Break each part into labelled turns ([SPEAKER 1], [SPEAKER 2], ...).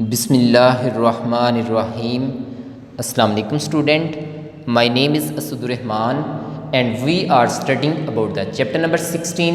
[SPEAKER 1] बिस्मिल्लाहिर्रहमानिर्रहीम। अस्सलाम वालेकुम student, my name is Asadurrahman and we are studding about the chapter number 16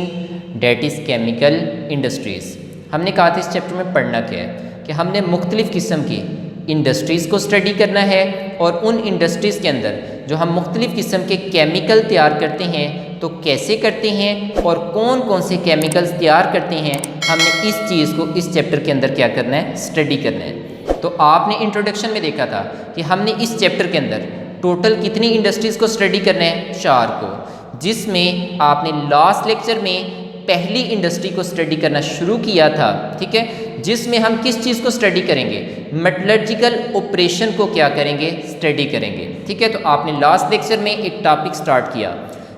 [SPEAKER 1] that is chemical industries. हमने कहा था इस चैप्टर में पढ़ना क्या है कि हमने मुख्तलिफ़ किस्म की इंडस्ट्रीज़ को स्टडी करना है और उन इंडस्ट्रीज़ के अंदर जो हम मुख्तलिफ़ किस्म के केमिकल तैयार करते हैं तो कैसे करते हैं और कौन कौन से केमिकल्स तैयार करते हैं, हमने इस चीज़ को इस चैप्टर के अंदर क्या करना है, स्टडी करना है। तो आपने इंट्रोडक्शन में देखा था कि हमने इस चैप्टर के अंदर टोटल कितनी इंडस्ट्रीज़ को स्टडी करना है, 4 को, जिसमें आपने लास्ट लेक्चर में पहली इंडस्ट्री को स्टडी करना शुरू किया था, ठीक है, जिसमें हम किस चीज़ को स्टडी करेंगे, मेटलर्जिकल ऑपरेशन को क्या करेंगे, स्टडी करेंगे, ठीक है। तो आपने लास्ट लेक्चर में एक टॉपिक स्टार्ट किया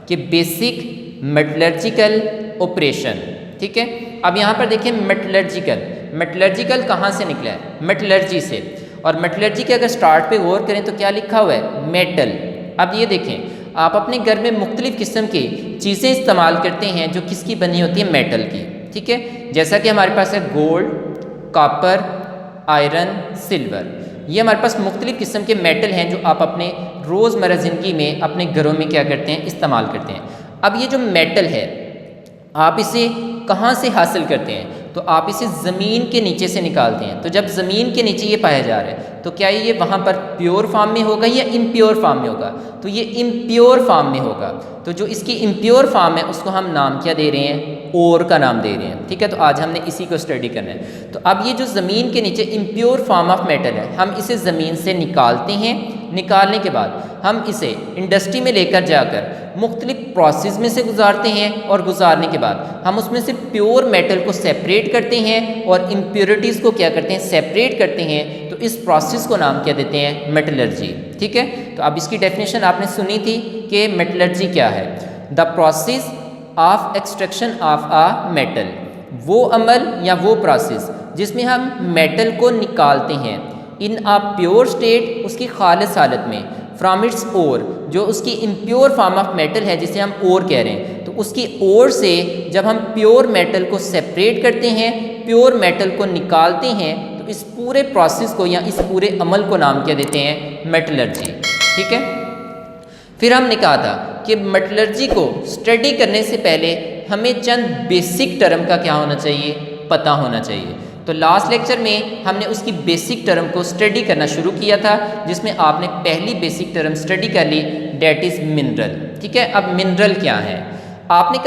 [SPEAKER 1] कि बेसिक मेटलर्जिकल ऑपरेशन, ठीक है। अब यहाँ पर देखिए मेटलर्जिकल कहाँ से निकला है, मेटलर्जी से, और मेटलर्जी के अगर स्टार्ट पे गौर करें तो क्या लिखा हुआ है, मेटल। अब ये देखें, आप अपने घर में मुख्तलिफ़ किस्म की चीज़ें इस्तेमाल करते हैं जो किसकी बनी होती है, मेटल की, ठीक है। जैसा कि हमारे पास है गोल्ड, कॉपर, आयरन, सिल्वर, ये हमारे पास मुख्तलिफ़ किस्म के मेटल हैं जो आप अपने रोज़मर्रा ज़िंदगी में अपने घरों में क्या करते हैं, इस्तेमाल करते हैं। अब ये जो मेटल है आप इसे कहाँ से हासिल करते हैं, तो आप इसे ज़मीन के नीचे से निकालते हैं। तो जब ज़मीन के नीचे ये पाया जा रहा है तो क्या ये वहाँ पर प्योर फॉर्म में होगा या इम्प्योर फॉर्म में होगा, तो ये इम्प्योर फॉर्म में होगा। तो जो इसकी इम्प्योर फॉर्म है उसको हम नाम क्या दे रहे हैं, ओर का नाम दे रहे हैं, ठीक है। तो आज हमने इसी को स्टडी करना है। तो अब ये जो ज़मीन के नीचे इम्प्योर फॉर्म ऑफ मेटल है, हम इसे ज़मीन से निकालते हैं। निकालने के बाद हम इसे इंडस्ट्री में लेकर जाकर मुख्तलिफ प्रोसेस में से गुजारते हैं और गुजारने के बाद हम उसमें से प्योर मेटल को सेपरेट करते हैं और इम्प्योरिटीज़ को क्या करते हैं, सेपरेट करते हैं। तो इस प्रोसेस को नाम क्या देते हैं, मेटलर्जी, ठीक है। तो अब इसकी डेफिनेशन आपने सुनी थी कि मेटलर्जी क्या है, the process of extraction of a metal, वो अमल या वो प्रोसेस जिसमें हम मेटल को निकालते हैं इन आ प्योर स्टेट, उसकी खालिस हालत में, फ्राम इट्स ओर, जो उसकी इम्प्योर फॉर्म ऑफ मेटल है जिसे हम ओर कह रहे हैं, तो उसकी ओर से जब हम प्योर मेटल को सेपरेट करते हैं, प्योर मेटल को निकालते हैं, तो इस पूरे प्रोसेस को या इस पूरे अमल को नाम क्या देते हैं, मेटलर्जी, ठीक है। फिर हमने कहा था कि मेटलर्जी को स्टडी करने से पहले हमें चंद बेसिक टर्म का क्या होना चाहिए, पता होना चाहिए। तो लास्ट लेक्चर में हमने उसकी बेसिक टर्म को स्टडी करना शुरू किया था, जिसमें आपने पहली बेसिक टर्म स्टडी कर ली, डेट इज़ मिनरल, ठीक है। अब मिनरल क्या है, आपने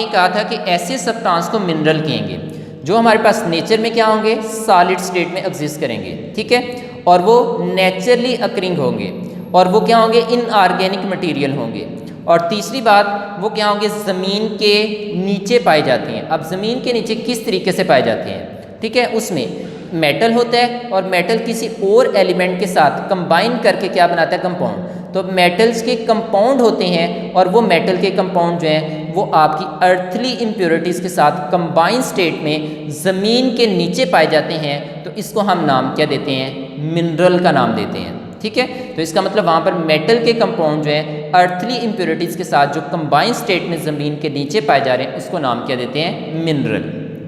[SPEAKER 1] कहा था कि ऐसे सब्सटेंस को मिनरल कहेंगे जो हमारे पास नेचर में क्या होंगे, सॉलिड स्टेट में एग्जिस्ट करेंगे, ठीक है, और वो नेचुरली अकरिंग होंगे, और वो क्या होंगे, इनऑर्गेनिक मटेरियल होंगे। और तीसरी बात, वो क्या होंगे, ज़मीन के नीचे पाए जाते हैं। अब ज़मीन के नीचे किस तरीके से पाए जाते हैं, ठीक है, उसमें मेटल होता है और मेटल किसी और एलिमेंट के साथ कंबाइन करके क्या बनाता है, कंपाउंड। तो मेटल्स के कंपाउंड होते हैं और वो मेटल के कंपाउंड जो हैं वो आपकी अर्थली इम्प्योरिटीज़ के साथ कंबाइन स्टेट में ज़मीन के नीचे पाए जाते हैं। तो इसको हम नाम क्या देते हैं, मिनरल का नाम देते हैं, ठीक है। तो इसका मतलब वहाँ पर मेटल के कंपाउंड जो है अर्थली इम्प्योरिटीज़ के साथ जो कंबाइन स्टेट में ज़मीन के नीचे पाए जा रहे हैं उसको नाम क्या देते हैं, मिनरल।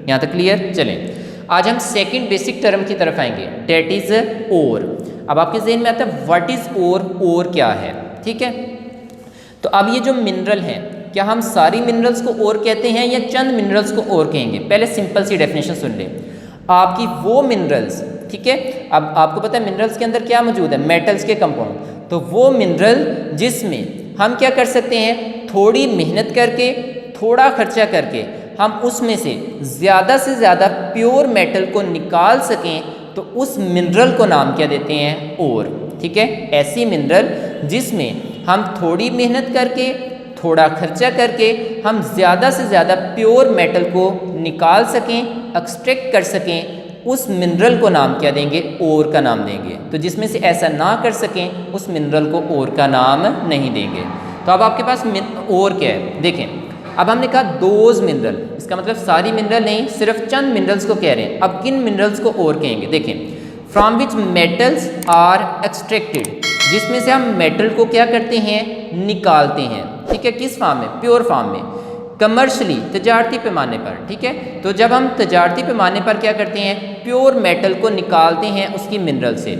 [SPEAKER 1] यहाँ तक क्लियर। चलें, आज हम सेकंड बेसिक टर्म की तरफ आएंगे, डेट इज़ ओर। अब आपके जहन में आता है व्हाट इज़ ओर क्या है, ठीक है। तो अब ये जो मिनरल हैं, क्या हम सारी मिनरल्स को ओर कहते हैं या चंद मिनरल्स को ओर कहेंगे। पहले सिंपल सी डेफिनेशन सुन लें, आपकी वो मिनरल्स, ठीक है, अब आपको पता है मिनरल्स के अंदर क्या मौजूद है, मेटल्स के कंपाउंड। तो वो मिनरल जिसमें हम क्या कर सकते हैं, थोड़ी मेहनत करके, थोड़ा खर्चा करके हम उसमें से ज़्यादा प्योर मेटल को निकाल सकें, तो उस मिनरल को नाम क्या देते हैं, ओर, ठीक है। ऐसी मिनरल जिसमें हम थोड़ी मेहनत करके, थोड़ा खर्चा करके हम ज़्यादा से ज़्यादा प्योर मेटल को निकाल सकें, एक्सट्रैक्ट कर सकें, उस मिनरल को नाम क्या देंगे, ओर का नाम देंगे। तो जिसमें से ऐसा ना कर सकें उस मिनरल को ओर का नाम नहीं देंगे। तो अब आपके पास ओर क्या है, देखें, अब हमने कहा दोज मिनरल, इसका मतलब सारी मिनरल नहीं, सिर्फ चंद मिनरल्स को कह रहे हैं। अब किन मिनरल्स को ओर कहेंगे, देखें, from which metals are extracted, जिसमें से हम मेटल को क्या करते हैं, निकालते हैं, ठीक है, किस फॉर्म में, प्योर फॉर्म में। कमर्शली तजारती पैमाने पर, ठीक है। तो जब हम तजारती पैमाने पर क्या करते हैं, प्योर मेटल को निकालते हैं उसकी मिनरल से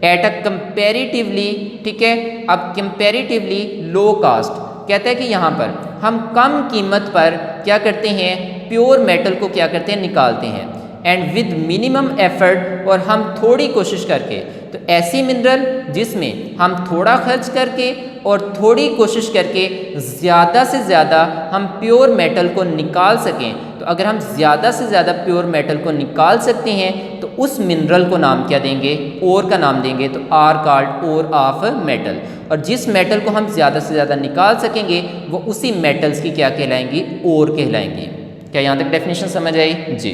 [SPEAKER 1] एट अ कंपेरेटिवली, ठीक है। अब कंपेरेटिवली लो कास्ट कहता है कि यहाँ पर हम कम कीमत पर क्या करते हैं, प्योर मेटल को क्या करते हैं, निकालते हैं एंड विद मिनिमम एफर्ट, और हम थोड़ी कोशिश करके। तो ऐसी मिनरल जिसमें हम थोड़ा खर्च करके और थोड़ी कोशिश करके ज़्यादा से ज़्यादा हम प्योर मेटल को निकाल सकें। तो अगर हम ज़्यादा से ज़्यादा प्योर मेटल को निकाल सकते हैं तो उस मिनरल को नाम क्या देंगे, ओर का नाम देंगे। तो are called ore of metal, और जिस मेटल को हम ज़्यादा से ज़्यादा निकाल सकेंगे वो उसी मेटल्स की क्या कहलाएंगी, ओर कहलाएंगी। क्या यहाँ तक डेफिनेशन समझ आई जी।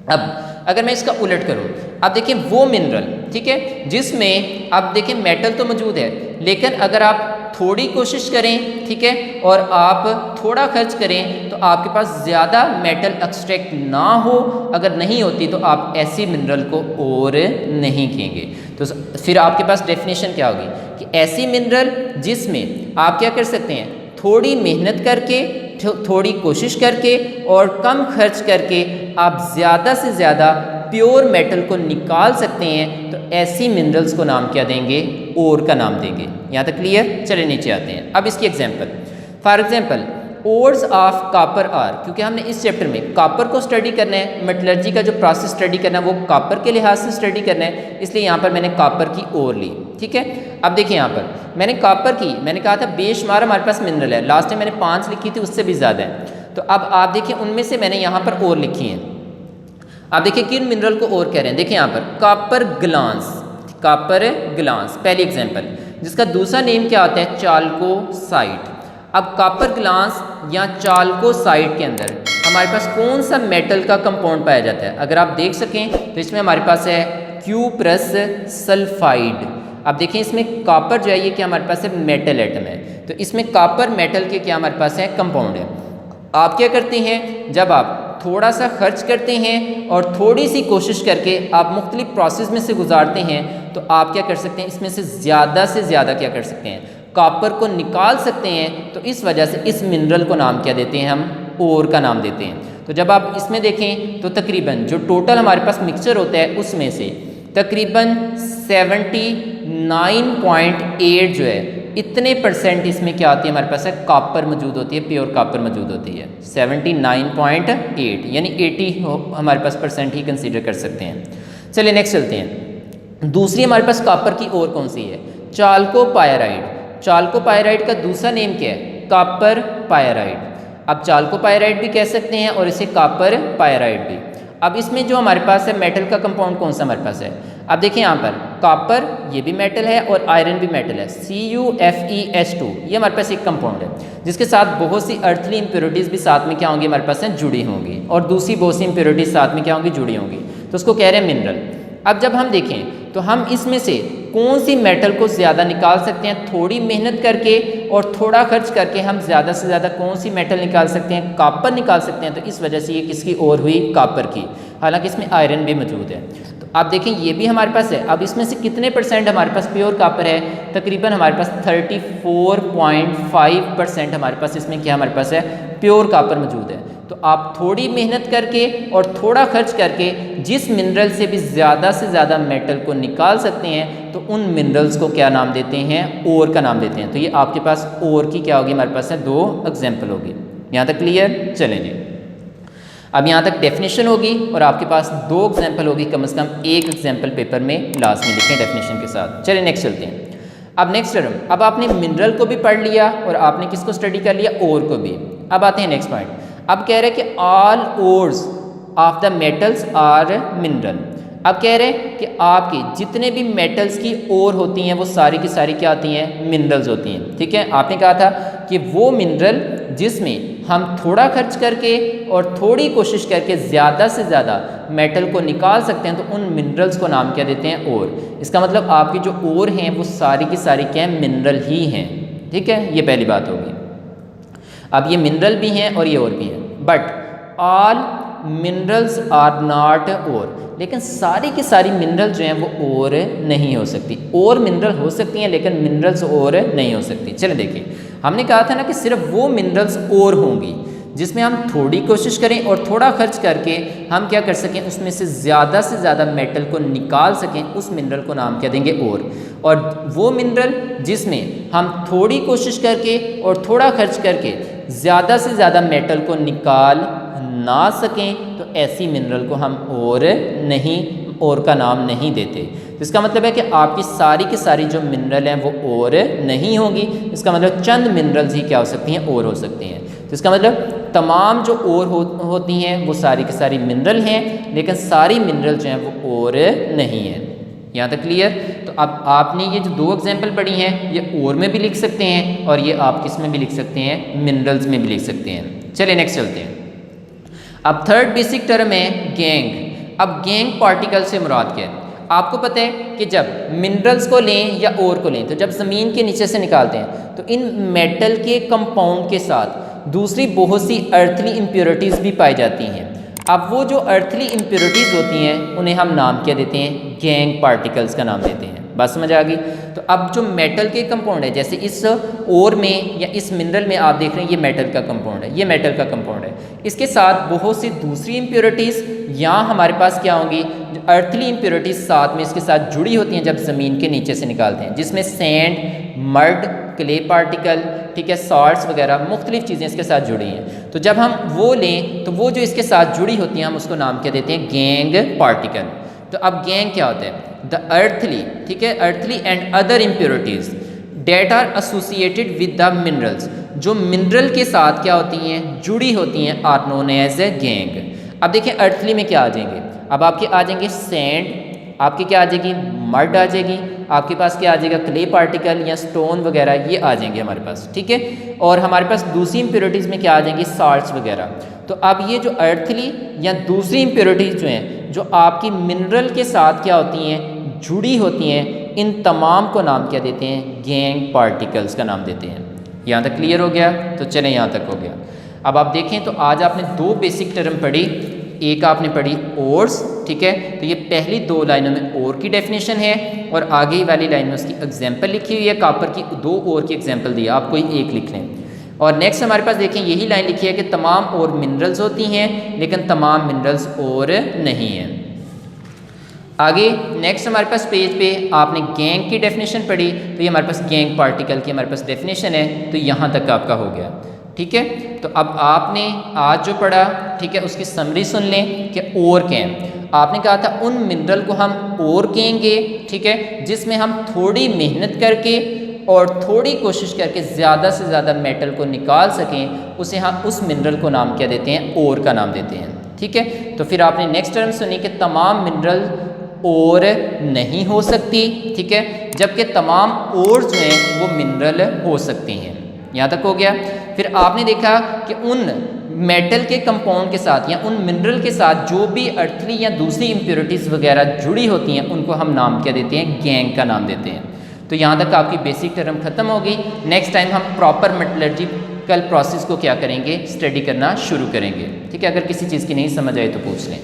[SPEAKER 1] अब अगर मैं इसका उलट करूं, अब देखिए वो मिनरल, ठीक है, जिसमें अब देखिए मेटल तो मौजूद है लेकिन अगर आप थोड़ी कोशिश करें, ठीक है, और आप थोड़ा खर्च करें तो आपके पास ज़्यादा मेटल एक्सट्रैक्ट ना हो, अगर नहीं होती तो आप ऐसी मिनरल को और नहीं कहेंगे। तो फिर आपके पास डेफिनेशन क्या होगी कि ऐसी मिनरल जिसमें आप क्या कर सकते हैं, थोड़ी मेहनत करके, थोड़ी कोशिश करके और कम खर्च करके आप ज़्यादा से ज़्यादा प्योर मेटल को निकाल सकते हैं, तो ऐसी मिनरल्स को नाम क्या देंगे, ओर का नाम देंगे। यहाँ तक क्लियर। चलिए नीचे आते हैं। अब इसकी example, for example ores of copper are, क्योंकि हमने इस चैप्टर में कॉपर को स्टडी करना है, मेटलर्जी का जो प्रोसेस स्टडी करना है वो कॉपर के लिहाज से स्टडी करना है, इसलिए यहाँ पर मैंने कॉपर की ओर ली, ठीक है। अब देखिए यहाँ पर मैंने कॉपर की, मैंने कहा था बेशुमार हमारे पास मिनरल है, लास्ट टाइम मैंने 5 लिखी थी, उससे भी ज़्यादा है। तो अब आप देखिए उनमें से मैंने यहाँ पर ओर लिखी है। आप देखिए किन मिनरल को ओर कह रहे हैं, देखिए यहाँ पर कॉपर ग्लांस, कॉपर ग्लांस पहली एग्जाम्पल, जिसका दूसरा नेम क्या आता है, चाल्कोसाइट। अब कॉपर ग्लांस या चाल्कोसाइट के अंदर हमारे पास कौन सा मेटल का कंपाउंड पाया जाता है, अगर आप देख सकें तो इसमें हमारे पास है क्यूप्रस सल्फाइड। अब देखिए इसमें कॉपर जो है ये क्या हमारे पास है, मेटल एटम है, तो इसमें कॉपर मेटल के क्या हमारे पास है, कंपाउंड है। आप क्या करते हैं, जब आप थोड़ा सा खर्च करते हैं और थोड़ी सी कोशिश करके आप मुख्तलिफ प्रोसेस में से गुजारते हैं, तो आप क्या कर सकते हैं, इसमें से ज़्यादा क्या कर सकते हैं, कॉपर को निकाल सकते हैं। तो इस वजह से इस मिनरल को नाम क्या देते हैं, हम ओर का नाम देते हैं। तो जब आप इसमें देखें तो तकरीबन जो टोटल हमारे पास मिक्सचर होता है उसमें से तकरीबन 79.8 जो है इतने परसेंट इसमें क्या आती है, हमारे पास है कॉपर मौजूद होती है, प्योर कॉपर मौजूद होती है 79.8, यानी 80 हमारे पास परसेंट ही कंसीडर कर सकते हैं। चलिए नेक्स्ट चलते हैं। दूसरी हमारे पास कॉपर की और कौन सी है, चाल्कोपायराइड। चाल्कोपायराइड का दूसरा नेम क्या है, कॉपर पायराइड। अब चाल्कोपायराइड भी कह सकते हैं और इसे कॉपर पायराइड भी। अब इसमें जो हमारे पास है मेटल का कंपाउंड कौन सा हमारे पास है, अब देखिए यहाँ पर कॉपर ये भी मेटल है और आयरन भी मेटल है, CuFeS2 ये हमारे पास एक कंपाउंड है जिसके साथ बहुत सी अर्थली इम्प्योरिटीज़ भी साथ में क्या होंगी, हमारे पास है जुड़ी होंगी, और दूसरी बहुत सी इम्प्योरिटीज़ साथ में क्या होंगी, जुड़ी होंगी, तो उसको कह रहे हैं मिनरल। अब जब हम देखें तो हम इसमें से कौन सी मेटल को ज़्यादा निकाल सकते हैं, थोड़ी मेहनत करके और थोड़ा खर्च करके हम ज़्यादा से ज़्यादा कौन सी मेटल निकाल सकते हैं, कॉपर निकाल सकते हैं। तो इस वजह से ये किसकी ओर हुई, कॉपर की, हालांकि इसमें आयरन भी मौजूद है। तो आप देखें ये भी हमारे पास है। अब इसमें से कितने परसेंट हमारे पास प्योर कॉपर है, तकरीबन हमारे पास 34.5% हमारे पास इसमें क्या हमारे पास है, प्योर कॉपर मौजूद है। तो आप थोड़ी मेहनत करके और थोड़ा खर्च करके जिस मिनरल से भी ज़्यादा मेटल को निकाल सकते हैं तो उन मिनरल्स को क्या नाम देते हैं, ओर का नाम देते हैं। तो ये आपके पास ओर की क्या होगी, हमारे पास है 2 एग्जाम्पल होगी। यहाँ तक क्लियर। चलें जी, अब यहाँ तक डेफिनेशन होगी और आपके पास 2 एग्जाम्पल होगी, कम से कम एक एग्जाम्पल पेपर में लास्ट में लिखें डेफिनेशन के साथ। चलिए नेक्स्ट चलते हैं। अब नेक्स्ट टर्म, अब आपने मिनरल को भी पढ़ लिया और आपने किसको स्टडी कर लिया, ओर को भी। अब आते हैं नेक्स्ट पॉइंट। अब कह रहे हैं कि all ores of the metals are mineral. अब कह रहे हैं कि आपकी जितने भी मेटल्स की ओर होती हैं वो सारी की सारी क्या आती हैं, मिनरल्स होती हैं, ठीक है। आपने कहा था कि वो मिनरल जिसमें हम थोड़ा खर्च करके और थोड़ी कोशिश करके ज़्यादा से ज़्यादा मेटल को निकाल सकते हैं तो उन मिनरल्स को नाम क्या देते हैं, ओर। इसका मतलब आपकी जो ओर हैं वो सारी की सारी क्या है, मिनरल ही हैं, ठीक है। ये पहली बात होगी। अब ये मिनरल भी हैं और ये और भी हैं, but all minerals are not ore, लेकिन सारी की सारी मिनरल जो हैं वो ओर नहीं हो सकती। और मिनरल हो सकती हैं लेकिन मिनरल्स ओर नहीं हो सकती। चलिए देखिए, हमने कहा था ना कि सिर्फ वो मिनरल्स ओर होंगी जिसमें हम थोड़ी कोशिश करें और थोड़ा खर्च करके हम क्या कर सकें, उसमें से ज़्यादा मेटल को निकाल सकें, उस मिनरल को नाम क्या देंगे, और वो मिनरल जिसमें हम थोड़ी कोशिश करके और थोड़ा खर्च करके ज़्यादा से ज़्यादा मेटल को निकाल ना सकें, तो ऐसी मिनरल को हम और का नाम नहीं देते। तो इसका मतलब है कि आपकी सारी की सारी जो मिनरल हैं वो और नहीं होंगी। इसका मतलब चंद मिनरल्स ही क्या हो सकती हैं, और हो सकती हैं। तो इसका मतलब तमाम जो और होती हैं वो सारी की सारी मिनरल हैं, लेकिन सारी मिनरल जो हैं वो और नहीं हैं। यहाँ तक क्लियर। तो अब आपने ये जो दो एग्जाम्पल पढ़ी हैं, ये और में भी लिख सकते हैं और ये आप किस में भी लिख सकते हैं, मिनरल्स में भी लिख सकते हैं। चलिए नेक्स्ट चलते हैं। अब थर्ड बेसिक टर्म है गैंग। अब गैंग पार्टिकल से मुराद क्या है? आपको पता है कि जब मिनरल्स को लें या ओर को लें, तो जब ज़मीन के नीचे से निकालते हैं तो इन मेटल के कंपाउंड के साथ दूसरी बहुत सी अर्थली इम्प्योरिटीज़ भी पाई जाती हैं। अब वो जो अर्थली इम्प्योरिटीज़ होती हैं उन्हें हम नाम क्या देते हैं, गैंग पार्टिकल्स का नाम देते हैं। बात समझ आ गई? तो अब जो मेटल के कंपाउंड है, जैसे इस ओर में या इस मिनरल में आप देख रहे हैं ये मेटल का कंपाउंड है, ये मेटल का कंपाउंड है, इसके साथ बहुत सी दूसरी इम्प्योरिटीज़ यहाँ हमारे पास क्या होंगी, जो अर्थली इम्प्योरिटीज़ साथ में इसके साथ जुड़ी होती हैं जब ज़मीन के नीचे से निकालते हैं, जिसमें सैंड, मड, क्ले पार्टिकल, ठीक है, सॉल्ट्स वगैरह मुख्तलिफ चीज़ें इसके साथ जुड़ी हैं। तो जब हम वो लें तो वो जो इसके साथ जुड़ी होती हैं हम उसको नाम क्या देते हैं, गैंग पार्टिकल। तो अब गैंग क्या होता है? द अर्थली, ठीक है, earthly and other impurities that are associated with the minerals, जो मिनरल के साथ क्या होती हैं, जुड़ी होती हैं, are known as a gangue. अब देखिए अर्थली में क्या आ जाएंगे, अब आपके आ जाएंगे सैंड, आपकी क्या आ जाएगी, मड आ जाएगी, आपके पास क्या आ जाएगा, क्ले पार्टिकल या स्टोन वगैरह ये आ जाएंगे हमारे पास, ठीक है। और हमारे पास दूसरी इम्प्योरिटीज़ में क्या आ जाएंगी, साल्ट्स वगैरह। तो अब ये जो अर्थली या दूसरी इम्प्योरिटीज़ जो हैं, जो आपकी मिनरल के साथ क्या होती हैं, जुड़ी होती हैं, इन तमाम को नाम क्या देते हैं, गैंग पार्टिकल्स का नाम देते हैं। यहाँ तक क्लियर हो गया? तो चलें यहाँ तक हो गया। अब आप देखें तो आज आपने दो बेसिक टर्म पढ़ी, एक आपने पढ़ी ओर्स, ठीक है। तो ये पहली दो लाइनों में ओर की डेफिनेशन है और आगे वाली लाइन में उसकी एग्जाम्पल लिखी हुई है, कापर की दो ओर की एग्जाम्पल दी है, आप कोई एक लिख लें। और नेक्स्ट हमारे पास देखें यही लाइन लिखी है कि तमाम और मिनरल्स होती हैं लेकिन तमाम मिनरल्स और नहीं हैं। आगे नेक्स्ट हमारे पास पेज पे आपने गैंग की डेफिनेशन पढ़ी, तो ये हमारे पास गैंग पार्टिकल की हमारे पास डेफिनेशन है, तो यहाँ तक आपका हो गया, ठीक है। तो अब आपने आज जो पढ़ा, ठीक है, उसकी समरी सुन लें कि और क्या है। आपने कहा था उन मिनरल को हम और कहेंगे, ठीक है, जिसमें हम थोड़ी मेहनत करके और थोड़ी कोशिश करके ज़्यादा से ज़्यादा मेटल को निकाल सकें, उसे हम उस मिनरल को नाम क्या देते हैं, और का नाम देते हैं, ठीक है। तो फिर आपने नेक्स्ट टर्म सुनी कि तमाम मिनरल और नहीं हो सकती, ठीक है, जबकि तमाम और जो हैं वो मिनरल हो सकती हैं। यहाँ तक हो गया। फिर आपने देखा कि उन मेटल के कंपाउंड के साथ या उन मिनरल के साथ जो भी अर्थली या दूसरी इम्प्योरिटीज़ वगैरह जुड़ी होती हैं उनको हम नाम क्या देते हैं, गैंग का नाम देते हैं। तो यहाँ तक आपकी बेसिक टर्म खत्म हो गई। नेक्स्ट टाइम हम प्रॉपर मेटलर्जिकल प्रोसेस को क्या करेंगे, स्टडी करना शुरू करेंगे, ठीक है। अगर किसी चीज़ की नहीं समझ आए तो पूछ लें।